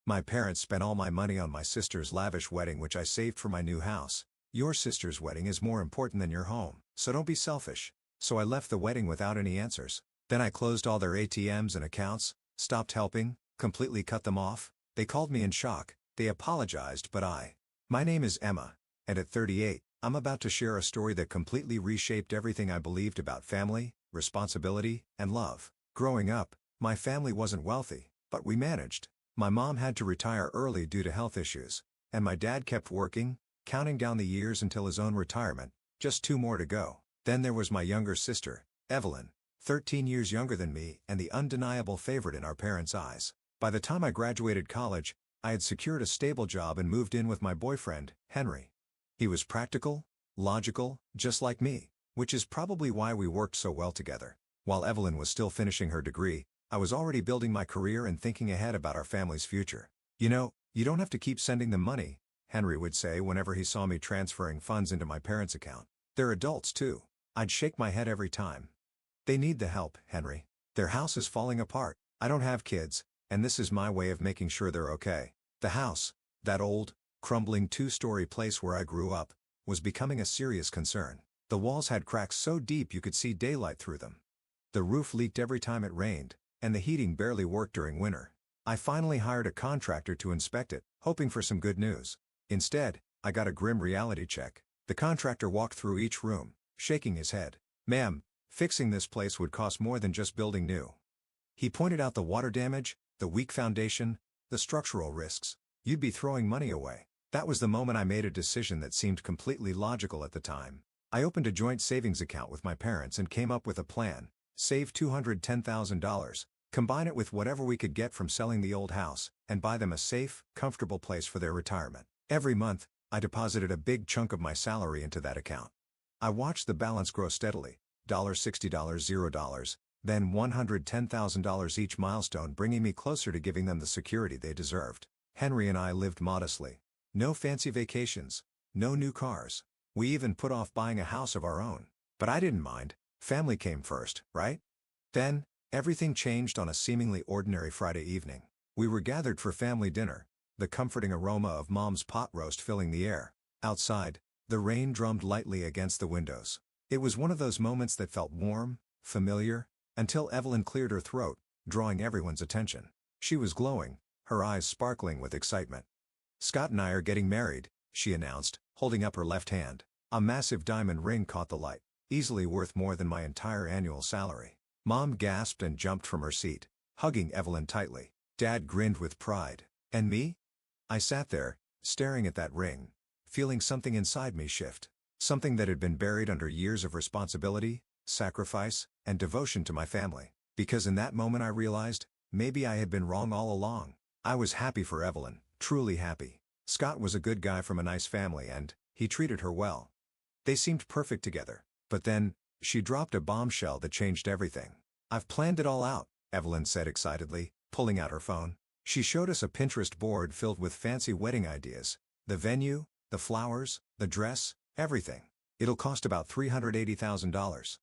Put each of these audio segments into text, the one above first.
My parents spent all my money on my sister's lavish wedding, which I saved for my new house. Your sister's wedding is more important than your home, so don't be selfish. So I left the wedding without any answers. Then I closed all their ATMs and accounts, stopped helping, completely cut them off. They called me in shock. They apologized, but My name is Emma, and at 38, I'm about to share a story that completely reshaped everything I believed about family, responsibility, and love. Growing up, my family wasn't wealthy, but we managed. My mom had to retire early due to health issues, and my dad kept working, counting down the years until his own retirement, just 2 more to go. Then there was my younger sister, Evelyn, 13 years younger than me and the undeniable favorite in our parents' eyes. By the time I graduated college, I had secured a stable job and moved in with my boyfriend, Henry. He was practical, logical, just like me, which is probably why we worked so well together. While Evelyn was still finishing her degree, I was already building my career and thinking ahead about our family's future. You know, you don't have to keep sending them money, Henry would say whenever he saw me transferring funds into my parents' account. They're adults too. I'd shake my head every time. They need the help, Henry. Their house is falling apart. I don't have kids, and this is my way of making sure they're okay. The house, that old, crumbling 2-story place where I grew up, was becoming a serious concern. The walls had cracks so deep you could see daylight through them. The roof leaked every time it rained, and the heating barely worked during winter. I finally hired a contractor to inspect it, hoping for some good news. Instead, I got a grim reality check. The contractor walked through each room, shaking his head. "Ma'am, fixing this place would cost more than just building new." He pointed out the water damage, the weak foundation, the structural risks. You'd be throwing money away. That was the moment I made a decision that seemed completely logical at the time. I opened a joint savings account with my parents and came up with a plan. Save $210,000, combine it with whatever we could get from selling the old house, and buy them a safe, comfortable place for their retirement. Every month, I deposited a big chunk of my salary into that account. I watched the balance grow steadily, $60, $0, then $110,000 each milestone, bringing me closer to giving them the security they deserved. Henry and I lived modestly. No fancy vacations, no new cars. We even put off buying a house of our own. But I didn't mind. Family came first, right? Then, everything changed on a seemingly ordinary Friday evening. We were gathered for family dinner, the comforting aroma of Mom's pot roast filling the air. Outside, the rain drummed lightly against the windows. It was one of those moments that felt warm, familiar, until Evelyn cleared her throat, drawing everyone's attention. She was glowing, her eyes sparkling with excitement. "Scott and I are getting married," she announced, holding up her left hand. A massive diamond ring caught the light, easily worth more than my entire annual salary. Mom gasped and jumped from her seat, hugging Evelyn tightly. Dad grinned with pride. And me? I sat there, staring at that ring, feeling something inside me shift. Something that had been buried under years of responsibility, sacrifice, and devotion to my family. Because in that moment I realized, maybe I had been wrong all along. I was happy for Evelyn, truly happy. Scott was a good guy from a nice family and he treated her well. They seemed perfect together. But then, she dropped a bombshell that changed everything. "I've planned it all out," Evelyn said excitedly, pulling out her phone. She showed us a Pinterest board filled with fancy wedding ideas. The venue, the flowers, the dress, everything. "It'll cost about $380,000.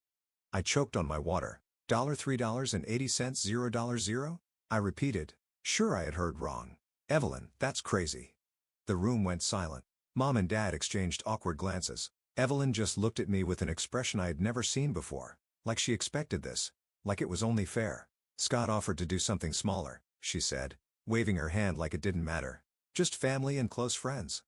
I choked on my water. $3.80 $0? I repeated. Sure, I had heard wrong. "Evelyn, that's crazy." The room went silent. Mom and Dad exchanged awkward glances. Evelyn just looked at me with an expression I had never seen before, like she expected this, like it was only fair. "Scott offered to do something smaller," she said, waving her hand like it didn't matter. "Just family and close friends.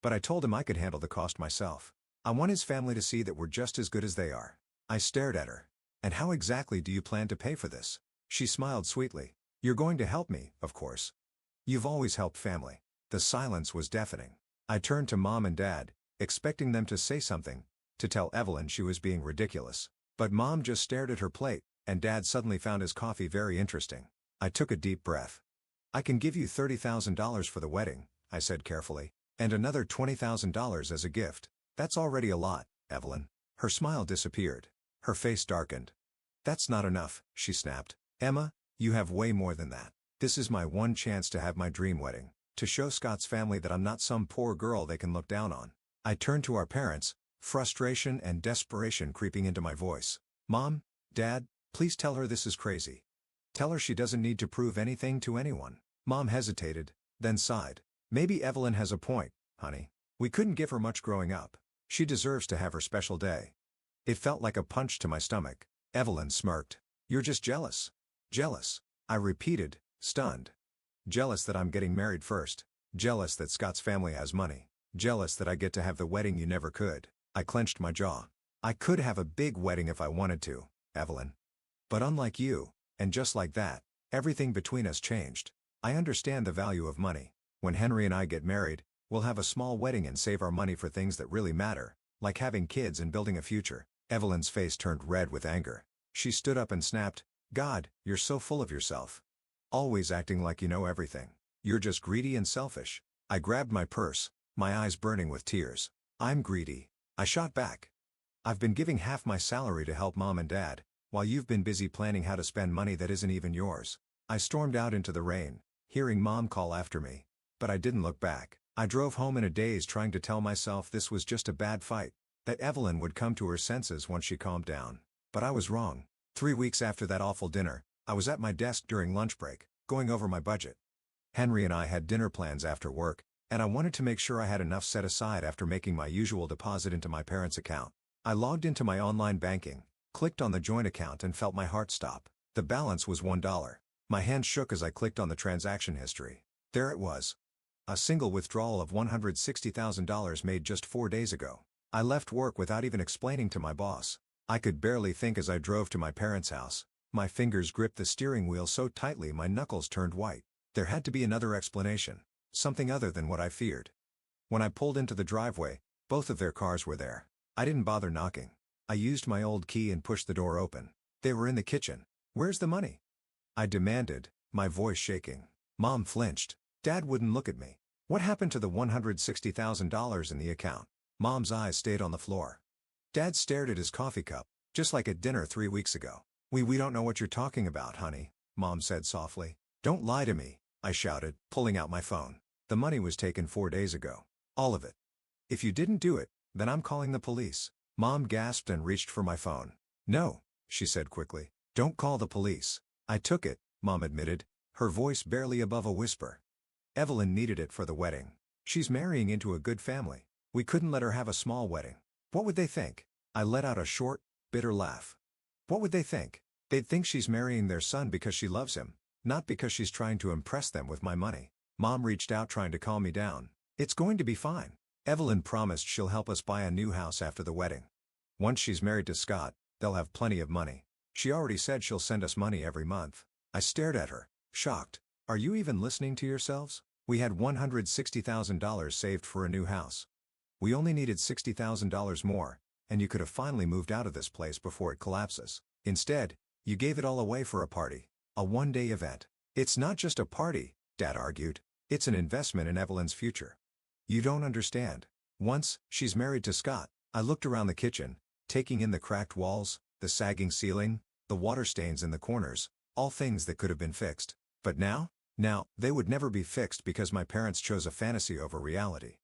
But I told him I could handle the cost myself. I want his family to see that we're just as good as they are." I stared at her. "And how exactly do you plan to pay for this?" She smiled sweetly. "You're going to help me, of course. You've always helped family." The silence was deafening. I turned to Mom and Dad, expecting them to say something, to tell Evelyn she was being ridiculous. But Mom just stared at her plate, and Dad suddenly found his coffee very interesting. I took a deep breath. "I can give you $30,000 for the wedding," I said carefully, "and another $20,000 as a gift." "That's already a lot, Evelyn." Her smile disappeared. Her face darkened. "That's not enough," she snapped. "Emma, you have way more than that. This is my one chance to have my dream wedding, to show Scott's family that I'm not some poor girl they can look down on." I turned to our parents, frustration and desperation creeping into my voice. "Mom, Dad, please tell her this is crazy. Tell her she doesn't need to prove anything to anyone." Mom hesitated, then sighed. Maybe Evelyn has a point, honey. We couldn't give her much growing up. She deserves to have her special day. It felt like a punch to my stomach. Evelyn smirked. You're just jealous. Jealous, I repeated, stunned. Jealous that I'm getting married first. Jealous that Scott's family has money. Jealous that I get to have the wedding you never could. I clenched my jaw. I could have a big wedding if I wanted to, Evelyn. But unlike you, and just like that, everything between us changed. I understand the value of money. When Henry and I get married, we'll have a small wedding and save our money for things that really matter, like having kids and building a future. Evelyn's face turned red with anger. She stood up and snapped, God, you're so full of yourself. Always acting like you know everything. You're just greedy and selfish. I grabbed my purse, my eyes burning with tears. I'm greedy, I shot back. I've been giving half my salary to help Mom and Dad, while you've been busy planning how to spend money that isn't even yours. I stormed out into the rain, hearing Mom call after me. But I didn't look back. I drove home in a daze trying to tell myself this was just a bad fight, that Evelyn would come to her senses once she calmed down. But I was wrong. 3 weeks after that awful dinner, I was at my desk during lunch break, going over my budget. Henry and I had dinner plans after work, and I wanted to make sure I had enough set aside after making my usual deposit into my parents' account. I logged into my online banking, clicked on the joint account and felt my heart stop. The balance was $1. My hand shook as I clicked on the transaction history. There it was. A single withdrawal of $160,000 made just 4 days ago. I left work without even explaining to my boss. I could barely think as I drove to my parents' house. My fingers gripped the steering wheel so tightly my knuckles turned white. There had to be another explanation. Something other than what I feared. When I pulled into the driveway, both of their cars were there. I didn't bother knocking. I used my old key and pushed the door open. They were in the kitchen. Where's the money? I demanded, my voice shaking. Mom flinched. Dad wouldn't look at me. What happened to the $160,000 in the account? Mom's eyes stayed on the floor. Dad stared at his coffee cup, just like at dinner 3 weeks ago. We don't know what you're talking about, honey, Mom said softly. Don't lie to me, I shouted, pulling out my phone. The money was taken 4 days ago. All of it. If you didn't do it, then I'm calling the police. Mom gasped and reached for my phone. No, she said quickly. Don't call the police. I took it, Mom admitted, her voice barely above a whisper. Evelyn needed it for the wedding. She's marrying into a good family. We couldn't let her have a small wedding. What would they think? I let out a short, bitter laugh. What would they think? They'd think she's marrying their son because she loves him, not because she's trying to impress them with my money. Mom reached out trying to calm me down. It's going to be fine. Evelyn promised she'll help us buy a new house after the wedding. Once she's married to Scott, they'll have plenty of money. She already said she'll send us money every month. I stared at her, shocked. Are you even listening to yourselves? We had $160,000 saved for a new house. We only needed $60,000 more, and you could have finally moved out of this place before it collapses. Instead, you gave it all away for a party. A one-day event. It's not just a party, Dad argued. It's an investment in Evelyn's future. You don't understand. Once she's married to Scott, I looked around the kitchen, taking in the cracked walls, the sagging ceiling, the water stains in the corners, all things that could have been fixed. But now, they would never be fixed because my parents chose a fantasy over reality.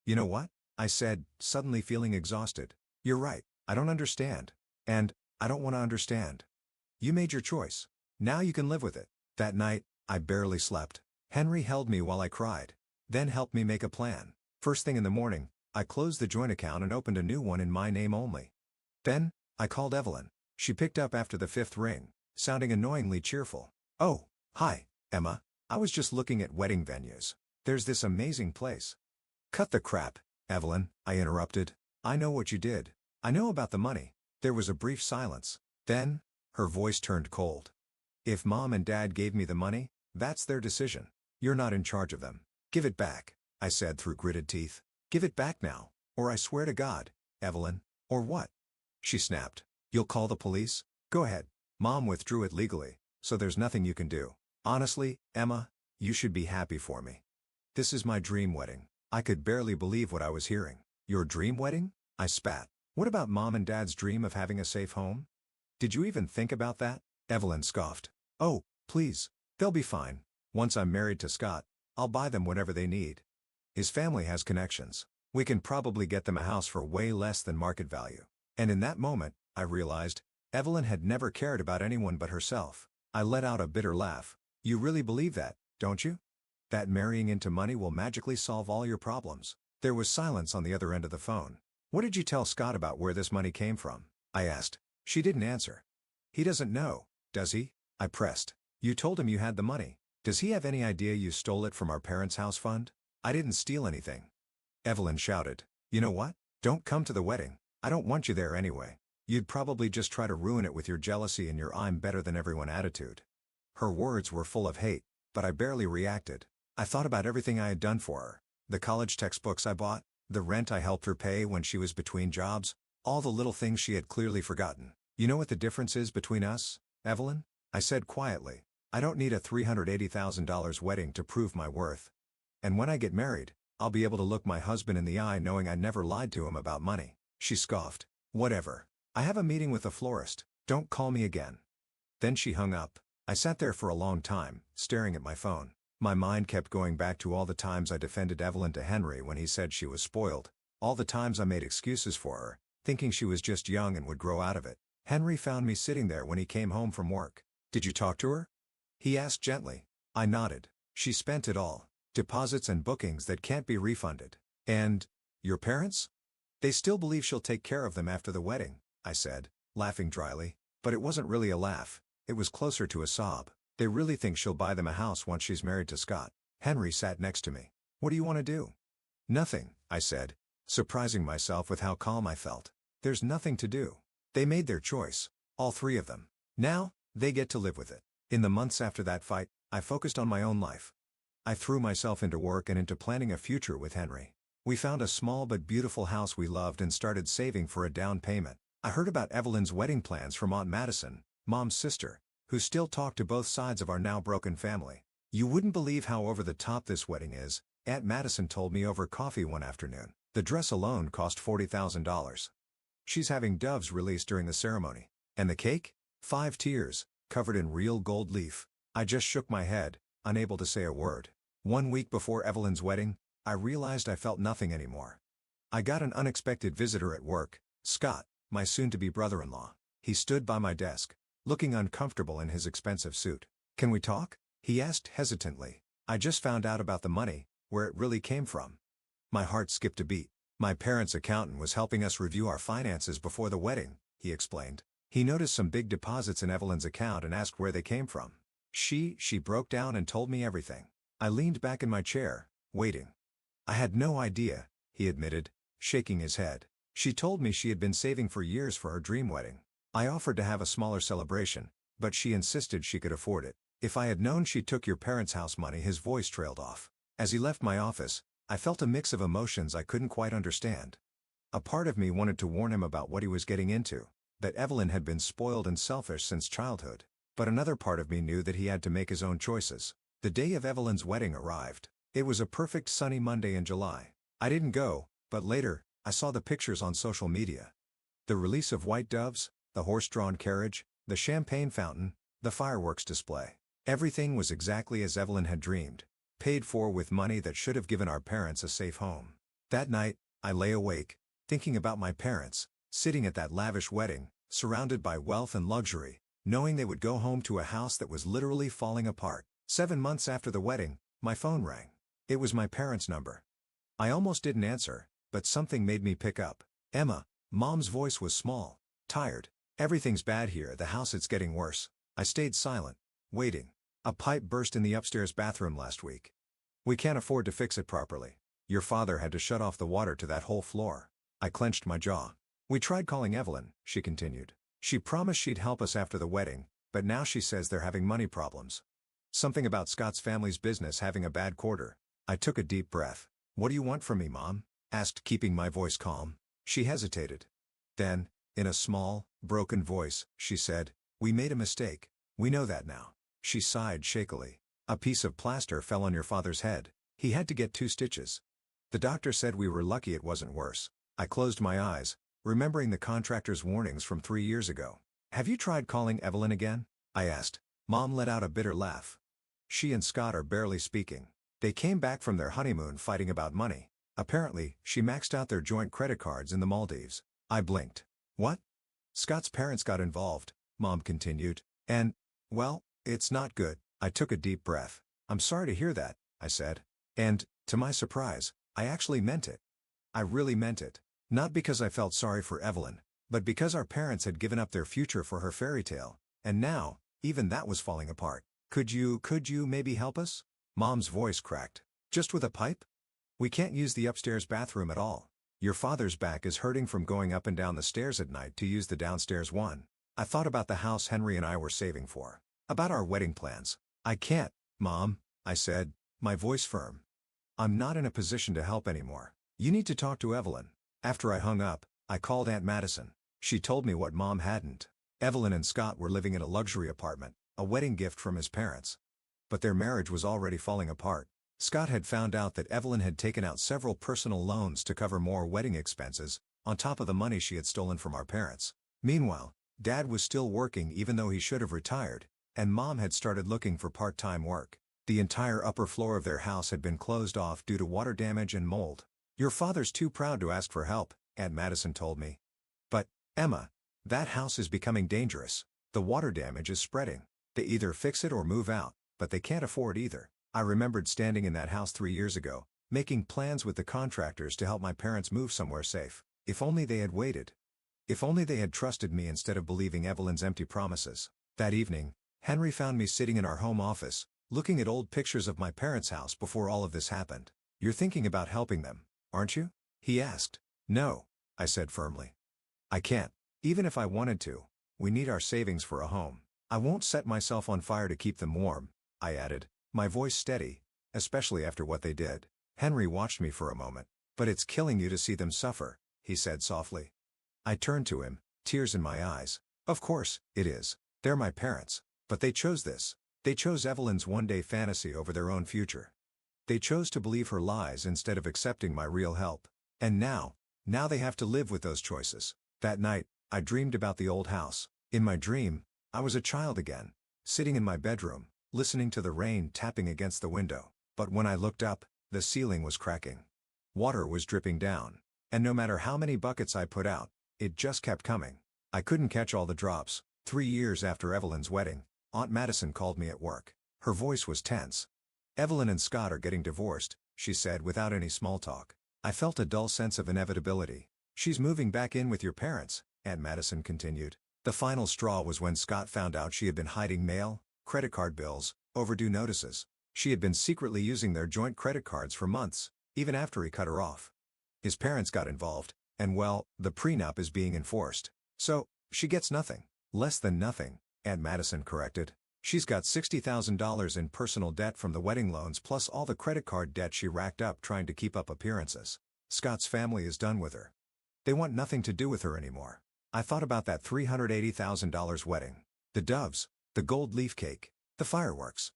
You know what? I said, suddenly feeling exhausted. You're right, I don't understand. And, I don't want to understand. You made your choice. Now you can live with it. That night, I barely slept. Henry held me while I cried. Then helped me make a plan. First thing in the morning, I closed the joint account and opened a new one in my name only. Then, I called Evelyn. She picked up after the 5th ring, sounding annoyingly cheerful. Oh, hi, Emma. I was just looking at wedding venues. There's this amazing place. Cut the crap, Evelyn, I interrupted. I know what you did. I know about the money. There was a brief silence. Then, her voice turned cold. If Mom and Dad gave me the money, that's their decision. You're not in charge of them. Give it back, I said through gritted teeth. Give it back now, or I swear to God, Evelyn. Or what? She snapped. You'll call the police? Go ahead. Mom withdrew it legally, so there's nothing you can do. Honestly, Emma, you should be happy for me. This is my dream wedding. I could barely believe what I was hearing. Your dream wedding? I spat. What about Mom and Dad's dream of having a safe home? Did you even think about that? Evelyn scoffed. Oh, please. They'll be fine. Once I'm married to Scott, I'll buy them whatever they need. His family has connections. We can probably get them a house for way less than market value. And in that moment, I realized, Evelyn had never cared about anyone but herself. I let out a bitter laugh. You really believe that, don't you? that marrying into money will magically solve all your problems. There was silence on the other end of the phone. What did you tell Scott about where this money came from? I asked. She didn't answer. He doesn't know, does he? I pressed. You told him you had the money. Does he have any idea you stole it from our parents' house fund? I didn't steal anything. Evelyn shouted. You know what? Don't come to the wedding. I don't want you there anyway. You'd probably just try to ruin it with your jealousy and your I'm better than everyone attitude. Her words were full of hate, but I barely reacted. I thought about everything I had done for her. The college textbooks I bought, the rent I helped her pay when she was between jobs, all the little things she had clearly forgotten. You know what the difference is between us, Evelyn? I said quietly. I don't need a $380,000 wedding to prove my worth. And when I get married, I'll be able to look my husband in the eye knowing I never lied to him about money. She scoffed. Whatever. I have a meeting with the florist. Don't call me again. Then she hung up. I sat there for a long time, staring at my phone. My mind kept going back to all the times I defended Evelyn to Henry when he said she was spoiled. All the times I made excuses for her, thinking she was just young and would grow out of it. Henry found me sitting there when he came home from work. Did you talk to her? He asked gently. I nodded. She spent it all. Deposits and bookings that can't be refunded. And your parents? They still believe she'll take care of them after the wedding, I said, laughing dryly. But it wasn't really a laugh. It was closer to a sob. They really think she'll buy them a house once she's married to Scott. Henry sat next to me. What do you want to do? Nothing, I said, surprising myself with how calm I felt. There's nothing to do. They made their choice. All three of them. Now, they get to live with it. In the months after that fight, I focused on my own life. I threw myself into work and into planning a future with Henry. We found a small but beautiful house we loved and started saving for a down payment. I heard about Evelyn's wedding plans from Aunt Madison, Mom's sister, who still talked to both sides of our now broken family. You wouldn't believe how over the top this wedding is, Aunt Madison told me over coffee one afternoon. The dress alone cost $40,000. She's having doves released during the ceremony. And the cake? 5 tiers, covered in real gold leaf. I just shook my head, unable to say a word. 1 week before Evelyn's wedding, I realized I felt nothing anymore. I got an unexpected visitor at work, Scott, my soon-to-be brother-in-law. He stood by my desk, looking uncomfortable in his expensive suit. Can we talk? He asked hesitantly. I just found out about the money, where it really came from. My heart skipped a beat. My parents' accountant was helping us review our finances before the wedding, he explained. He noticed some big deposits in Evelyn's account and asked where they came from. She broke down and told me everything. I leaned back in my chair, waiting. I had no idea, he admitted, shaking his head. She told me she had been saving for years for her dream wedding. I offered to have a smaller celebration, but she insisted she could afford it. If I had known she took your parents' house money, his voice trailed off. As he left my office, I felt a mix of emotions I couldn't quite understand. A part of me wanted to warn him about what he was getting into, that Evelyn had been spoiled and selfish since childhood. But another part of me knew that he had to make his own choices. The day of Evelyn's wedding arrived. It was a perfect sunny Monday in July. I didn't go, but later, I saw the pictures on social media. The release of white doves, the horse-drawn carriage, the champagne fountain, the fireworks display. Everything was exactly as Evelyn had dreamed, paid for with money that should have given our parents a safe home. That night, I lay awake, thinking about my parents, sitting at that lavish wedding, surrounded by wealth and luxury, knowing they would go home to a house that was literally falling apart. 7 months after the wedding, my phone rang. It was my parents' number. I almost didn't answer, but something made me pick up. Emma, Mom's voice was small, tired. Everything's bad here, the house, it's getting worse. I stayed silent, waiting. A pipe burst in the upstairs bathroom last week. We can't afford to fix it properly. Your father had to shut off the water to that whole floor. I clenched my jaw. We tried calling Evelyn, she continued. She promised she'd help us after the wedding, but now she says they're having money problems. Something about Scott's family's business having a bad quarter. I took a deep breath. What do you want from me, Mom? Asked, keeping my voice calm. She hesitated. Then, in a small, broken voice, she said, we made a mistake. We know that now. She sighed shakily. A piece of plaster fell on your father's head. He had to get 2 stitches. The doctor said we were lucky it wasn't worse. I closed my eyes, remembering the contractor's warnings from 3 years ago. Have you tried calling Evelyn again? I asked. Mom let out a bitter laugh. She and Scott are barely speaking. They came back from their honeymoon fighting about money. Apparently, she maxed out their joint credit cards in the Maldives. I blinked. What? Scott's parents got involved, Mom continued. And, well, it's not good. I took a deep breath. I'm sorry to hear that, I said. And, to my surprise, I actually meant it. I really meant it. Not because I felt sorry for Evelyn, but because our parents had given up their future for her fairy tale, and now, even that was falling apart. Could you maybe help us? Mom's voice cracked. Just with a pipe? We can't use the upstairs bathroom at all. Your father's back is hurting from going up and down the stairs at night to use the downstairs one. I thought about the house Henry and I were saving for. About our wedding plans. I can't, Mom, I said, my voice firm. I'm not in a position to help anymore. You need to talk to Evelyn. After I hung up, I called Aunt Madison. She told me what Mom hadn't. Evelyn and Scott were living in a luxury apartment, a wedding gift from his parents. But their marriage was already falling apart. Scott had found out that Evelyn had taken out several personal loans to cover more wedding expenses, on top of the money she had stolen from our parents. Meanwhile, Dad was still working even though he should have retired, and Mom had started looking for part-time work. The entire upper floor of their house had been closed off due to water damage and mold. Your father's too proud to ask for help, Aunt Madison told me. But, Emma, that house is becoming dangerous. The water damage is spreading. They either fix it or move out, but they can't afford either. I remembered standing in that house 3 years ago, making plans with the contractors to help my parents move somewhere safe. If only they had waited. If only they had trusted me instead of believing Evelyn's empty promises. That evening, Henry found me sitting in our home office, looking at old pictures of my parents' house before all of this happened. You're thinking about helping them, aren't you? He asked. No, I said firmly. I can't. Even if I wanted to. We need our savings for a home. I won't set myself on fire to keep them warm, I added, my voice steady, especially after what they did. Henry watched me for a moment. But it's killing you to see them suffer, he said softly. I turned to him, tears in my eyes. Of course, it is. They're my parents. But they chose this. They chose Evelyn's one-day fantasy over their own future. They chose to believe her lies instead of accepting my real help. And now they have to live with those choices. That night, I dreamed about the old house. In my dream, I was a child again, sitting in my bedroom, listening to the rain tapping against the window. But when I looked up, the ceiling was cracking. Water was dripping down. And no matter how many buckets I put out, it just kept coming. I couldn't catch all the drops. 3 years after Evelyn's wedding, Aunt Madison called me at work. Her voice was tense. Evelyn and Scott are getting divorced, she said without any small talk. I felt a dull sense of inevitability. She's moving back in with your parents, Aunt Madison continued. The final straw was when Scott found out she had been hiding mail, credit card bills, overdue notices. She had been secretly using their joint credit cards for months, even after he cut her off. His parents got involved, and well, the prenup is being enforced. So, she gets nothing. Less than nothing, Aunt Madison corrected. She's got $60,000 in personal debt from the wedding loans plus all the credit card debt she racked up trying to keep up appearances. Scott's family is done with her. They want nothing to do with her anymore. I thought about that $380,000 wedding. The doves, the gold leaf cake, the fireworks.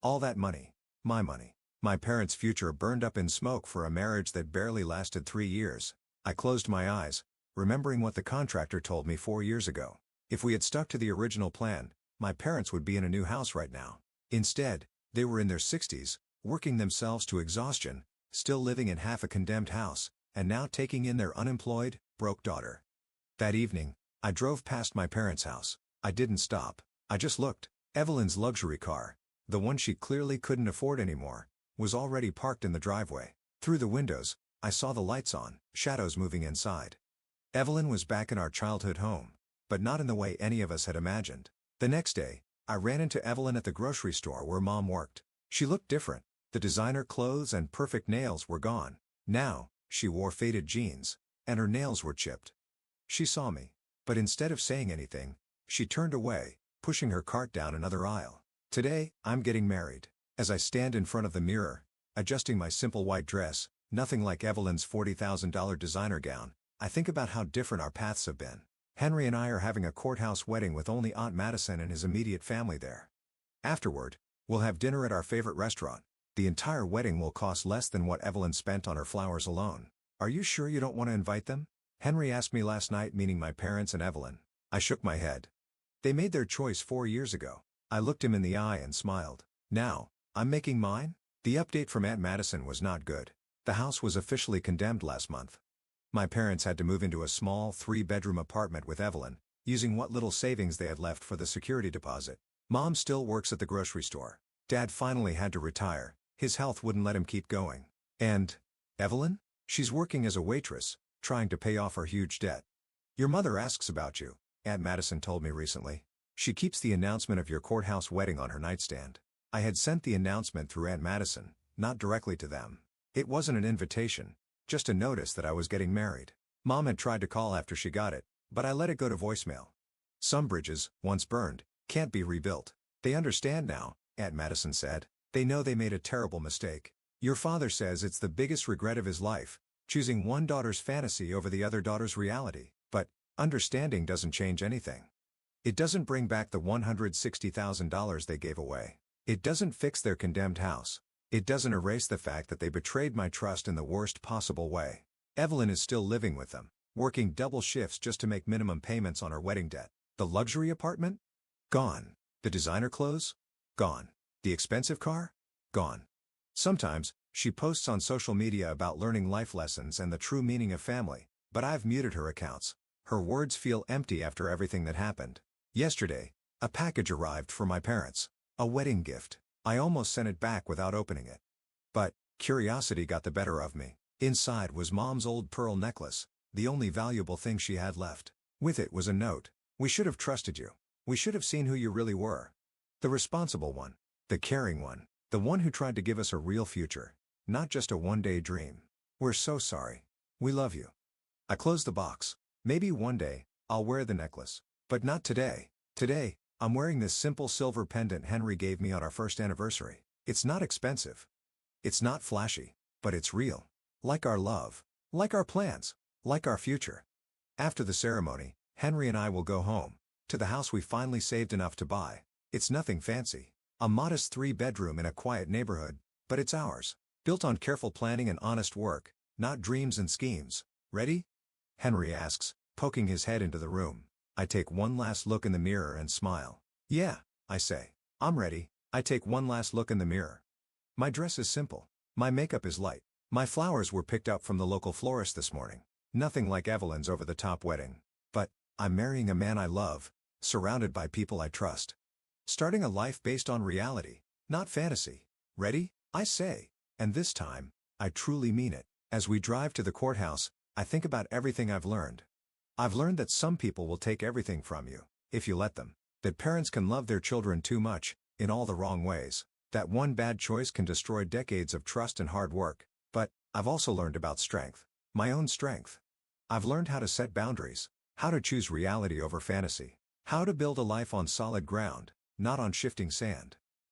All that money. My money. My parents' future burned up in smoke for a marriage that barely lasted 3 years. I closed my eyes, remembering what the contractor told me 4 years ago. If we had stuck to the original plan, my parents would be in a new house right now. Instead, they were in their 60s, working themselves to exhaustion, still living in half a condemned house, and now taking in their unemployed, broke daughter. That evening, I drove past my parents' house. I didn't stop. I just looked. Evelyn's luxury car, the one she clearly couldn't afford anymore, was already parked in the driveway. Through the windows, I saw the lights on, shadows moving inside. Evelyn was back in our childhood home, but not in the way any of us had imagined. The next day, I ran into Evelyn at the grocery store where Mom worked. She looked different. The designer clothes and perfect nails were gone. Now, she wore faded jeans, and her nails were chipped. She saw me, but instead of saying anything, she turned away, pushing her cart down another aisle. Today, I'm getting married. As I stand in front of the mirror, adjusting my simple white dress, nothing like Evelyn's $40,000 designer gown, I think about how different our paths have been. Henry and I are having a courthouse wedding with only Aunt Madison and his immediate family there. Afterward, we'll have dinner at our favorite restaurant. The entire wedding will cost less than what Evelyn spent on her flowers alone. Are you sure you don't want to invite them? Henry asked me last night, meaning my parents and Evelyn. I shook my head. They made their choice 4 years ago. I looked him in the eye and smiled. Now, I'm making mine? The update from Aunt Madison was not good. The house was officially condemned last month. My parents had to move into a small 3-bedroom apartment with Evelyn, using what little savings they had left for the security deposit. Mom still works at the grocery store. Dad finally had to retire. His health wouldn't let him keep going. And Evelyn? She's working as a waitress, trying to pay off her huge debt. Your mother asks about you, Aunt Madison told me recently. She keeps the announcement of your courthouse wedding on her nightstand. I had sent the announcement through Aunt Madison, not directly to them. It wasn't an invitation, just a notice that I was getting married. Mom had tried to call after she got it, but I let it go to voicemail. Some bridges, once burned, can't be rebuilt. They understand now, Aunt Madison said. They know they made a terrible mistake. Your father says it's the biggest regret of his life, choosing one daughter's fantasy over the other daughter's reality. But understanding doesn't change anything. It doesn't bring back the $160,000 they gave away. It doesn't fix their condemned house. It doesn't erase the fact that they betrayed my trust in the worst possible way. Evelyn is still living with them, working double shifts just to make minimum payments on her wedding debt. The luxury apartment? Gone. The designer clothes? Gone. The expensive car? Gone. Sometimes, she posts on social media about learning life lessons and the true meaning of family, but I've muted her accounts. Her words feel empty after everything that happened. Yesterday, a package arrived for my parents. A wedding gift. I almost sent it back without opening it. But curiosity got the better of me. Inside was Mom's old pearl necklace, the only valuable thing she had left. With it was a note. We should have trusted you. We should have seen who you really were. The responsible one. The caring one. The one who tried to give us a real future. Not just a one-day dream. We're so sorry. We love you. I closed the box. Maybe one day, I'll wear the necklace. But not today. Today, I'm wearing this simple silver pendant Henry gave me on our first anniversary. It's not expensive. It's not flashy. But it's real. Like our love. Like our plans. Like our future. After the ceremony, Henry and I will go home. To the house we finally saved enough to buy. It's nothing fancy. A modest 3-bedroom in a quiet neighborhood. But it's ours. Built on careful planning and honest work. Not dreams and schemes. Ready? Henry asks, poking his head into the room. I take one last look in the mirror and smile. Yeah, I say. I'm ready. I take one last look in the mirror. My dress is simple. My makeup is light. My flowers were picked up from the local florist this morning. Nothing like Evelyn's over-the-top wedding. But I'm marrying a man I love, surrounded by people I trust. Starting a life based on reality, not fantasy. Ready? I say. And this time, I truly mean it. As we drive to the courthouse, I think about everything I've learned. I've learned that some people will take everything from you, if you let them. That parents can love their children too much, in all the wrong ways. That one bad choice can destroy decades of trust and hard work. But I've also learned about strength. My own strength. I've learned how to set boundaries. How to choose reality over fantasy. How to build a life on solid ground, not on shifting sand.